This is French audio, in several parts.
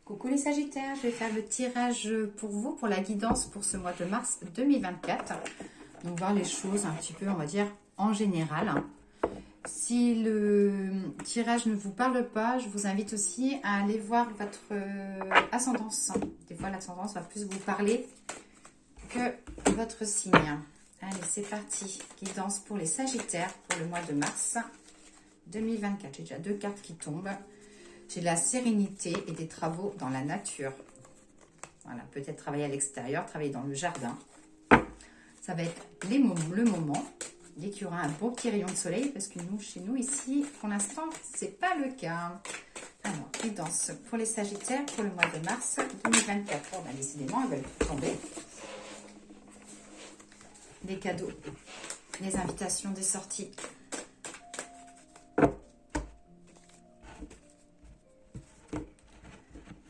Coucou les Sagittaires, je vais faire le tirage pour vous, pour la guidance pour ce mois de mars 2024. Donc voir les choses un petit peu, on va dire, en général. Si le tirage ne vous parle pas, je vous invite aussi à aller voir votre ascendance. Des fois, l'ascendance va plus vous parler que votre signe. Allez, c'est parti. Guidance pour les Sagittaires pour le mois de mars 2024. J'ai déjà deux cartes qui tombent. J'ai la sérénité et des travaux dans la nature. Voilà, peut-être travailler à l'extérieur, travailler dans le jardin. Ça va être le moment. Dès qu'il y aura un beau petit rayon de soleil, parce que nous, chez nous, ici, pour l'instant, c'est pas le cas. Alors, guidance pour les Sagittaires pour le mois de mars 2024. Bon, ben, décidément, elles veulent tomber. Des cadeaux, des invitations, des sorties.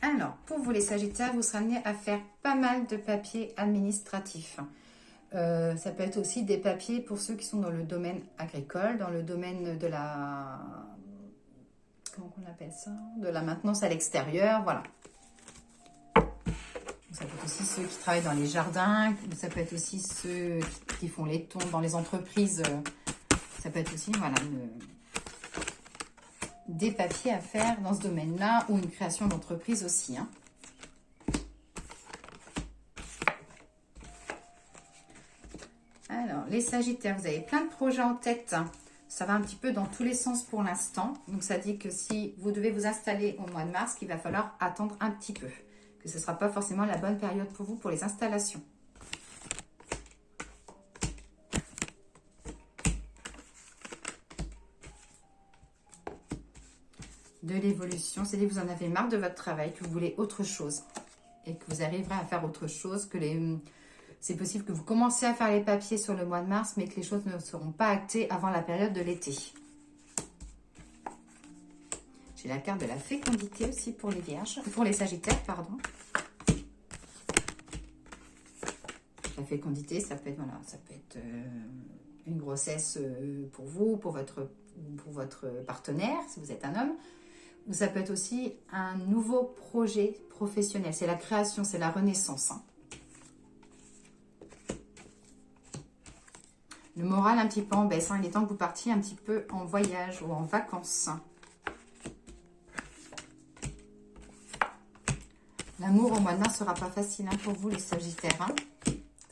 Alors, pour vous les Sagittaires, vous serez amenés à faire pas mal de papiers administratifs. Ça peut être aussi des papiers pour ceux qui sont dans le domaine agricole, dans le domaine de la... Comment on appelle ça? De la maintenance à l'extérieur, voilà. Ça peut être aussi ceux qui travaillent dans les jardins, ça peut être aussi ceux qui font les tons dans les entreprises. Ça peut être aussi, voilà, des papiers à faire dans ce domaine-là ou une création d'entreprise aussi. Hein. Alors, les Sagittaires, vous avez plein de projets en tête. Ça va un petit peu dans tous les sens pour l'instant. Donc, ça dit que si vous devez vous installer au mois de mars, qu'il va falloir attendre un petit peu. Que ce ne sera pas forcément la bonne période pour vous pour les installations. De l'évolution, c'est-à-dire que vous en avez marre de votre travail, que vous voulez autre chose et que vous arriverez à faire autre chose, que c'est possible que vous commencez à faire les papiers sur le mois de mars, mais que les choses ne seront pas actées avant la période de l'été. J'ai la carte de la fécondité aussi pour les vierges, pour les Sagittaires, pardon. La fécondité, ça peut être, voilà, ça peut être une grossesse pour vous, pour votre partenaire, si vous êtes un homme. Ou ça peut être aussi un nouveau projet professionnel. C'est la création, c'est la renaissance. Hein. Le moral un petit peu en baisse. Hein. Il est temps que vous partiez un petit peu en voyage ou en vacances. L'amour au mois de mars ne sera pas facile hein, pour vous les Sagittaires. Hein.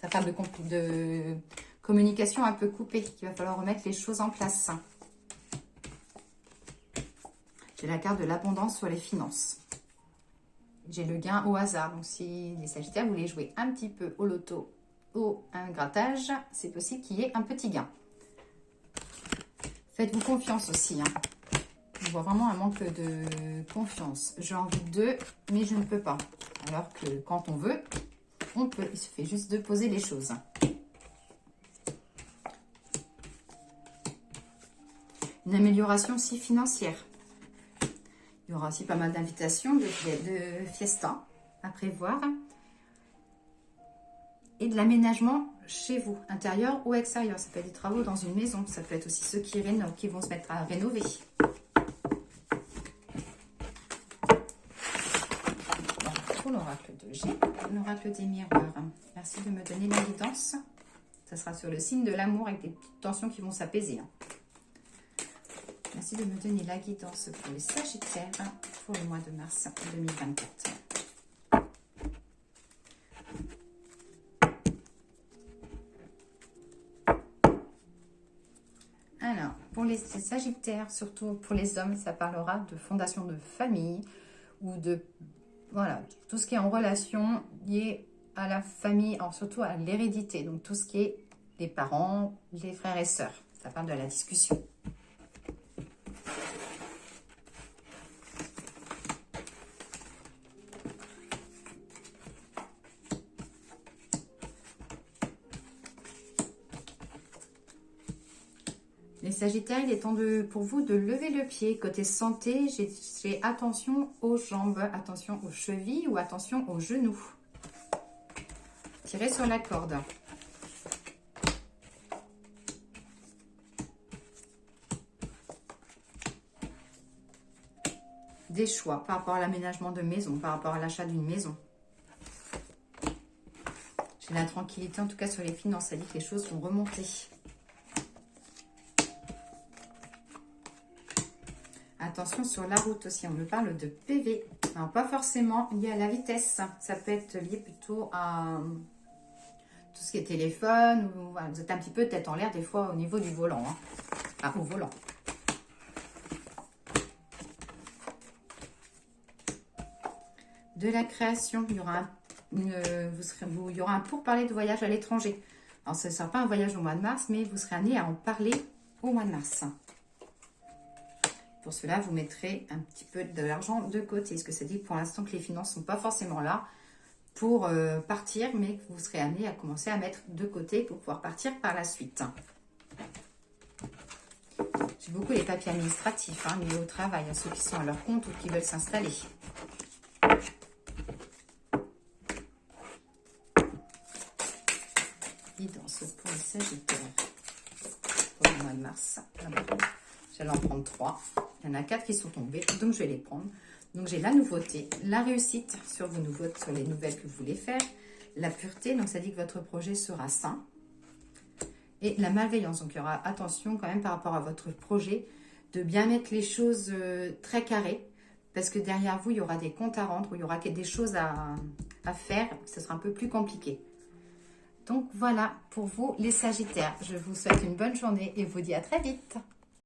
Ça parle de communication un peu coupée. Il va falloir remettre les choses en place. J'ai la carte de l'abondance sur les finances. J'ai le gain au hasard. Donc, si les Sagittaires voulaient jouer un petit peu au loto, un grattage, c'est possible qu'il y ait un petit gain. Faites-vous confiance aussi. Hein. Je vois vraiment un manque de confiance. J'ai envie de, mais je ne peux pas. Alors que quand on veut, on peut. Il suffit juste de poser les choses. Une amélioration aussi financière. Il y aura aussi pas mal d'invitations, de fiesta à prévoir. Et de l'aménagement chez vous, intérieur ou extérieur. Ça peut être des travaux dans une maison. Ça peut être aussi ceux qui rénovent, qui vont se mettre à rénover. Pour l'oracle de G, l'oracle des miroirs. Merci de me donner la guidance. Ça sera sur le signe de l'amour avec des petites tensions qui vont s'apaiser. Merci de me donner la guidance pour les Sagittaires pour le mois de mars 2024. Alors, pour les Sagittaires, surtout pour les hommes, ça parlera de fondation de famille ou de, voilà, tout ce qui est en relation lié à la famille, alors surtout à l'hérédité. Donc, tout ce qui est les parents, les frères et sœurs. Ça parle de la discussion. Les Sagittaires, il est temps pour vous de lever le pied. Côté santé, j'ai attention aux jambes, attention aux chevilles ou attention aux genoux. Tirez sur la corde. des choix par rapport à l'aménagement de maison, par rapport à l'achat d'une maison. J'ai la tranquillité, en tout cas sur les finances, ça dit que les choses vont remonter. Attention sur la route aussi, on me parle de PV. Alors, pas forcément lié à la vitesse, ça peut être lié plutôt à tout ce qui est téléphone. Ou, voilà, vous êtes un petit peu tête en l'air des fois au niveau du volant. Hein. Enfin, au volant. De la création, il y aura il y aura un pourparler de voyage à l'étranger. Alors, ce ne sera pas un voyage au mois de mars, mais vous serez amené à en parler au mois de mars. Pour cela, vous mettrez un petit peu de l'argent de côté. Ce que ça dit pour l'instant que les finances ne sont pas forcément là pour partir, mais que vous serez amené à commencer à mettre de côté pour pouvoir partir par la suite. J'ai beaucoup les papiers administratifs liés au travail, à ceux qui sont à leur compte ou qui veulent s'installer. Guidance pour le Sagittaire pour le mois de mars. J'allais en prendre 3. Il y en a 4 qui sont tombés, donc je vais les prendre. Donc j'ai la nouveauté, la réussite sur vos nouveautés, sur les nouvelles que vous voulez faire, la pureté, donc ça dit que votre projet sera sain, et la malveillance. Donc il y aura attention quand même par rapport à votre projet, de bien mettre les choses très carrées, parce que derrière vous, il y aura des comptes à rendre, ou il y aura des choses à faire, ce sera un peu plus compliqué. Donc voilà pour vous les Sagittaires. Je vous souhaite une bonne journée et vous dis à très vite.